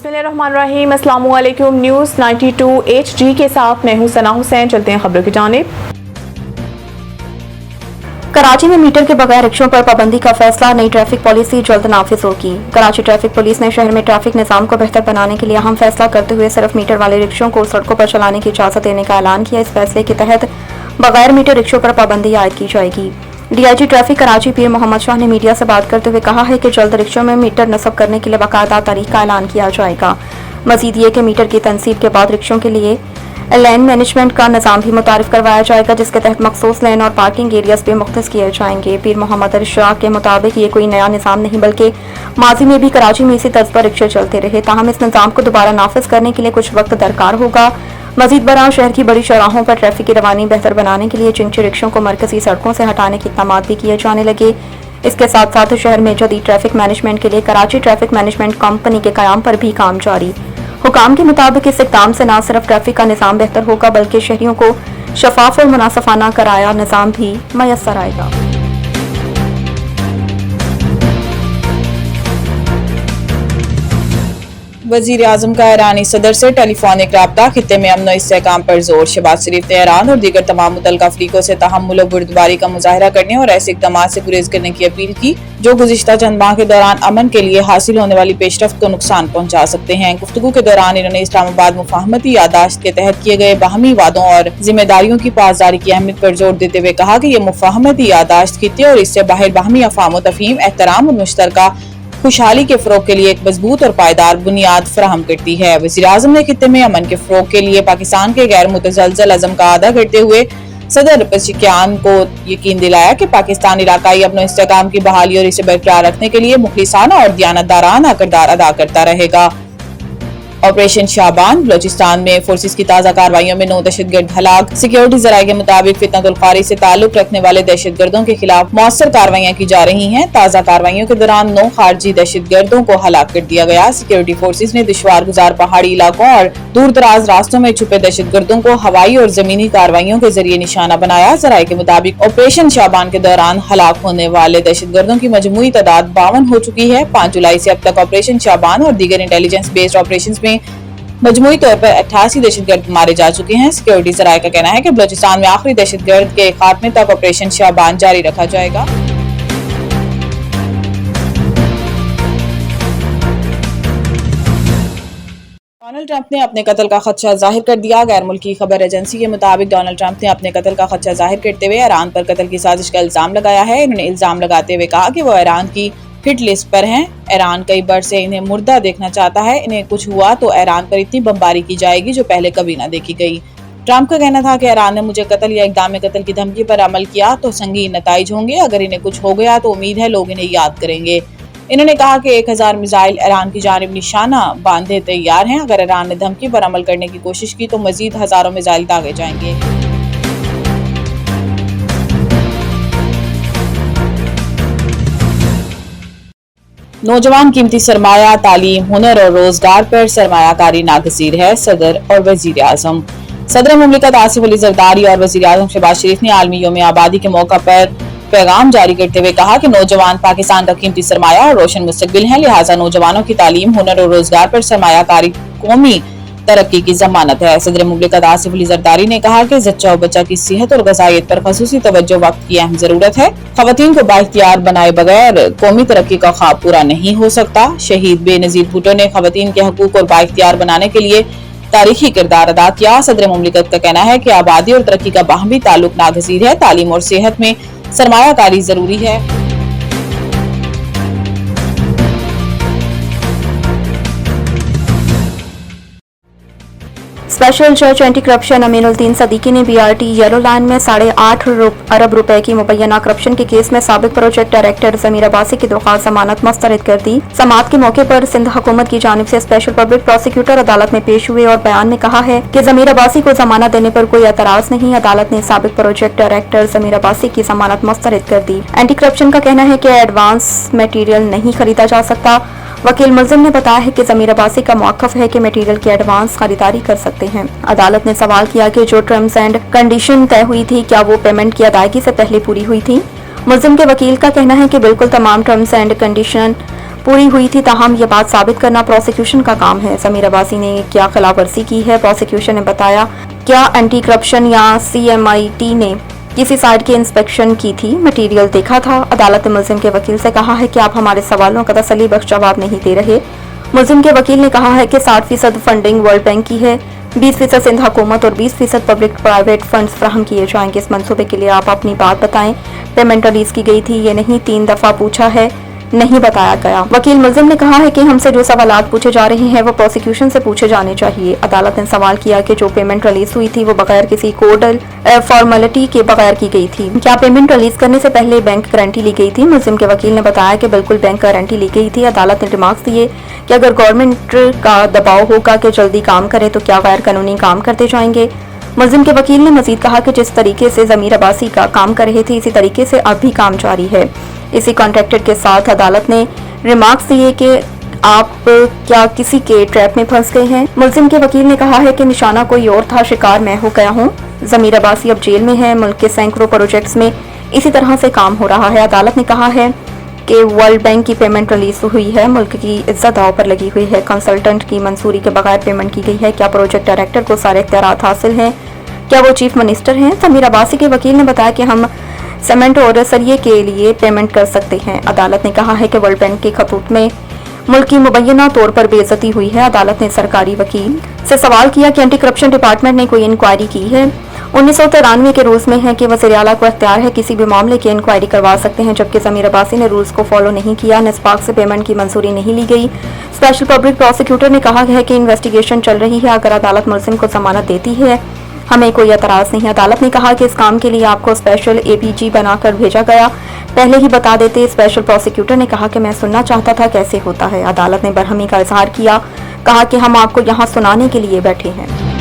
बिस्मिल्लाहिर्रहमानिर्रहीम। अस्सलामु अलैकुम। न्यूज़ 92 HD के साथ मैं हूं सना हुसैन। चलते हैं खबरों की जानिब। कराची में मीटर के बगैर रिक्शों पर पाबंदी का फैसला, नई ट्रैफिक पॉलिसी जल्द नाफिज होगी। कराची ट्रैफिक पुलिस ने शहर में ट्रैफिक निज़ाम को बेहतर बनाने के लिए अहम फैसला करते हुए सिर्फ मीटर वाले रिक्शों को सड़कों पर चलाने की इजाज़त देने का ऐलान किया। इस फैसले के तहत बगैर मीटर रिक्शों पर पाबंदी आयद की जाएगी। DIG ट्रैफिक कराची पीर मोहम्मद शाह ने मीडिया से बात करते हुए कहा है कि जल्द रिक्शों में मीटर नस्ब करने के लिए बाकायदा तारीख का ऐलान किया जाएगा। मजीद ये कि मीटर की तनसीब के बाद रिक्शों के लिए लेन मैनेजमेंट का निज़ाम भी मुतारिफ करवाया जाएगा, जिसके तहत मखसूस लेन और पार्किंग एरियाज भी मुख्तस किए जाएंगे। पीर मोहम्मद अरशद के मुताबिक ये कोई नया निज़ाम नहीं, बल्कि माजी में भी कराची में इसी तर्ज पर रिक्शे चलते रहे। ताहम इस निज़ाम को दोबारा नाफिज करने के लिए कुछ वक्त दरकार होगा। मजीद बराह शहर की बड़ी चौराहों पर ट्रैफिक की रवानी बेहतर बनाने के लिए चिंची रिक्शों को मरकजी सड़कों से हटाने के इक़दाम भी किए जाने लगे। इसके साथ साथ शहर में जदीद ट्रैफिक मैनेजमेंट के लिए कराची ट्रैफिक मैनेजमेंट कंपनी के क़याम पर भी काम जारी। हुकाम के मुताबिक इस इक़दाम से न सिर्फ ट्रैफिक का निज़ाम बेहतर होगा, बल्कि शहरियों को शफाफ और मुनासिफाना किराया निज़ाम भी मैसर आएगा। वज़ीर आज़म का ईरानी सदर से टेलीफोनिक राब्ता, खित्ते में अमन और इस्तेहकाम पर जोर। शहबाज शरीफ ने ईरान और दीगर तमाम मुतल्लिका अफ़रीकों से तहम्मुल और बुर्दबारी का मुजाहरा करने और ऐसे इक़दाम से गुरेज करने की अपील की जो गुज़िश्ता चंद माह के दौरान अमन के लिए हासिल होने वाली पेशरफ्त को नुकसान पहुँचा सकते हैं। गुफ्तगू के दौरान इन्होंने इस्लामाबाद मुफाहमती यादाश्त के तहत किए गए बाहमी वादों और जिम्मेदारियों की पासदारी की अहमियत पर जोर देते हुए कहा कि ये मुफाहमती यादाश्त खित्ते और इससे बाहर बाहमी अफ़ाम व तफ़हीम, एहतराम और मुश्तरका खुशहाली के फरोग के लिए एक मजबूत और पायदार बुनियाद फराहम करती है। वज़ीर आज़म ने खित्ते में अमन के फरोग के लिए पाकिस्तान के गैर मुतज़लज़ल अज़म का अदा करते हुए सदर पेज़ेश्कियान को यकीन दिलाया कि पाकिस्तान इलाकाई अमन और इस्तेहकाम की बहाली और इसे बरकरार रखने के लिए मुखलिसाना और दियानतदाराना किरदार अदा करता रहेगा। ऑपरेशन शाबान, बलोचिस्तान में फोर्सेस की ताज़ा कार्रवाइयों में 9 दहशतगर्द हलाक। सिक्योरिटी जराये के मुताबिक फितनतुल ख़ारिज से ताल्लुक रखने वाले दहशतगर्दों के खिलाफ मौसर कार्रवाइयाँ की जा रही हैं। ताज़ा कार्रवाइयों के दौरान 9 खारजी दहशतगर्दों को हलाक कर दिया गया। सिक्योरिटी फोर्सेस ने दुश्वार गुजार पहाड़ी इलाकों और दूर दराज रास्तों में छुपे दहशतगर्दों को हवाई और जमीनी कार्रवाइयों के जरिए निशाना बनाया। जराये के मुताबिक ऑपरेशन शाबान के दौरान हलाक होने वाले दहशतगर्दों की मजमूई तादाद 52 हो चुकी है। 5 जुलाई से अब तक ऑपरेशन शाबान और दीगर इंटेलिजेंस बेस्ड ऑपरेशन में मजमूई तौर पर 88 दहशतगर्द मारे जा चुके हैं। सिक्योरिटी जराये का कहना है कि बलोचिस्तान में आखिरी दहशतगर्द के खात्मे तक ऑपरेशन शाबान जारी रखा जाएगा। डोनाल्ड ट्रंप ने अपने कत्ल का खदशा जाहिर कर दिया। गैर मुल्की खबर एजेंसी के मुताबिक डोनाल्ड ट्रंप ने अपने कत्ल का खदशा जाहिर करते हुए ईरान पर कत्ल की साजिश का इल्जाम लगाया है। इन्होंने इल्जाम लगाते हुए कहा कि वो ईरान की हिट लिस्ट पर हैं। ईरान कई बार से इन्हें मुर्दा देखना चाहता है। इन्हें कुछ हुआ तो ईरान पर इतनी बमबारी की जाएगी जो पहले कभी ना देखी गई। ट्रंप का कहना था कि ईरान ने मुझे कत्ल या इक़दाम कत्ल की धमकी पर अमल किया तो संगीन नताइज होंगे। अगर इन्हें कुछ हो गया तो उम्मीद है लोग इन्हें याद करेंगे। इन्होंने कहा कि 1000 मिसाइल ईरान की जानिब निशाना बांधे तैयार हैं। अगर ईरान ने धमकी पर अमल करने की कोशिश की तो मजीद हजारों मिसाइल दागे जाएंगे। नौजवान कीमती सरमाया, तालीम, हुनर और रोजगार पर सरमायाकारी नागज़ीर है। सदर और वजीर आज़म। सदर मुमलिकत आसिफ अली जरदारी और वजीर आज़म शहबाज शरीफ ने आलमी यौम आबादी के मौका पर पैगाम जारी करते हुए कहा कि नौजवान पाकिस्तान का कीमती सरमाया और रोशन मुस्तकबिल है। लिहाजा नौजवानों की तालीम, हुनर और रोजगार पर सरमायाकारी कौमी तरक्की की जमानत है। सदर मुमलिकत आसिफ अली जरदारी ने कहा कि जच्चा और बच्चा की सेहत और ग़िज़ाइयत पर ख़ुसूसी तवज्जो वक्त की अहम जरूरत है। ख़वातीन को बाइख्तियार बनाए बगैर कौमी तरक्की का ख्वाब पूरा नहीं हो सकता। शहीद बेनज़ीर भुट्टो ने ख़वातीन के हकूक़ और बाइख्तियार बनाने के लिए तारीखी किरदार अदा किया। सदर मुमलिकत का कहना है कि आबादी और तरक्की का बाहमी ताल्लुक नागज़ीर है। तालीम और सेहत में सरमायाकारी जरूरी है। स्पेशल जज एंटी करप्शन अमीनुद्दीन सदीकी ने BRT येलो लाइन में 8.5 अरब रुपए की मुबैना करप्शन के केस में साबिक प्रोजेक्ट डायरेक्टर ज़मीर अब्बासी की दरख्वास्त जमानत मुस्तरद कर दी। समाअत के मौके पर सिंध हुकूमत की जानिब से स्पेशल पब्लिक प्रोसिक्यूटर अदालत में पेश हुए और बयान में कहा है कि ज़मीर अब्बासी को जमानत देने पर कोई एतराज नहीं। अदालत ने साबिक प्रोजेक्ट डायरेक्टर ज़मीर अब्बासी की जमानत मुस्तरद कर दी। एंटी करप्शन का कहना है कि एडवांस मटीरियल नहीं खरीदा जा सकता। वकील मुल्ज़िम ने बताया है कि ज़मीर अब्बासी का मौक़िफ़ है कि मटीरियल की एडवांस खरीदारी कर सकते हैं। अदालत ने सवाल किया कि जो टर्म्स एंड कंडीशन तय हुई थी क्या वो पेमेंट की अदायगी से पहले पूरी हुई थी। मुल्ज़िम के वकील का कहना है कि बिल्कुल तमाम टर्म्स एंड कंडीशन पूरी हुई थी, ताहम ये बात साबित करना प्रोसिक्यूशन का काम है। ज़मीर अब्बासी ने क्या खिलाफवर्जी की है? प्रोसिक्यूशन ने बताया, क्या एंटी करप्शन या CMIT ने किसी साइट की इंस्पेक्शन की थी, मटेरियल देखा था? अदालत ने मुल्जिम के वकील से कहा है कि आप हमारे सवालों का तसल्ली बख्श जवाब नहीं दे रहे। मुल्जिम के वकील ने कहा है कि 60% फंडिंग वर्ल्ड बैंक की है, 20% सिंध हुकूमत और 20% पब्लिक प्राइवेट फंड्स फराहम किए जाएंगे। इस मंसूबे के लिए आप अपनी बात बताएं। पेमेंट रिलीज की गई थी, ये नहीं 3 दफा पूछा है, नहीं बताया गया। वकील मुल्जिम ने कहा है कि हमसे जो सवालात पूछे जा रहे हैं वो प्रोसिक्यूशन से पूछे जाने चाहिए। अदालत ने सवाल किया कि जो पेमेंट रिलीज हुई थी वो बगैर किसी कोडल फॉर्मेलिटी के बगैर की गई थी, क्या पेमेंट रिलीज करने से पहले बैंक गारंटी ली गई थी? मुल्जिम के वकील ने बताया कि बिल्कुल बैंक गारंटी ली गई थी। अदालत ने रिमार्क्स दिए कि अगर गवर्नमेंट का दबाव होगा कि जल्दी काम करे तो क्या गैर कानूनी काम करते जाएंगे। मुल्जिम के वकील ने मजीद कहा कि जिस तरीके से ज़मीर अब्बासी का काम कर रहे थे इसी तरीके से अब भी काम जारी है। इसी कॉन्ट्रैक्टर के साथ अदालत ने रिमार्क्स दिए कि आप क्या किसी के ट्रैप में फंस गए हैं। मुल्जिम के वकील ने कहा है कि निशाना कोई और था, शिकार मैं हो गया हूँ। ज़मीर अब्बासी अब जेल में है। मुल्क के सैकड़ों प्रोजेक्ट्स में इसी तरह से काम हो रहा है। अदालत ने कहा है कि वर्ल्ड बैंक की पेमेंट रिलीज हुई है, मुल्क की इज्जत दांव पर लगी हुई है। कंसल्टेंट की मंजूरी के बगैर पेमेंट की गई है। क्या प्रोजेक्ट डायरेक्टर को सारे इख्तियारात हासिल हैं? क्या वो चीफ मिनिस्टर हैं? ज़मीर अब्बासी के वकील ने बताया कि हम सीमेंट और सरिये के लिए पेमेंट कर सकते हैं। अदालत ने कहा है कि वर्ल्ड बैंक के खतूत में मुल्क की मुबैना तौर पर बेइज्जती हुई है। अदालत ने सरकारी वकील से सवाल किया कि एंटी करप्शन डिपार्टमेंट ने कोई इंक्वायरी की है। 1993 के रूल्स में है कि वज़ीर आला को इख्तियार है किसी भी मामले की इंक्वायरी करवा सकते हैं, जबकि ज़मीर अब्बासी ने रूल्स को फॉलो नहीं किया। निस्पाक से पेमेंट की मंजूरी नहीं ली गई। स्पेशल पब्लिक प्रोसिक्यूटर ने कहा है कि इन्वेस्टिगेशन चल रही है, अगर अदालत मुल्जिम को जमानत देती है हमें कोई एतराज़ नहीं। अदालत ने कहा कि इस काम के लिए आपको स्पेशल APG बनाकर भेजा गया, पहले ही बता देते। स्पेशल प्रोसिक्यूटर ने कहा कि मैं सुनना चाहता था कैसे होता है। अदालत ने बरहमी का इजहार किया, कहा कि हम आपको यहाँ सुनाने के लिए बैठे हैं।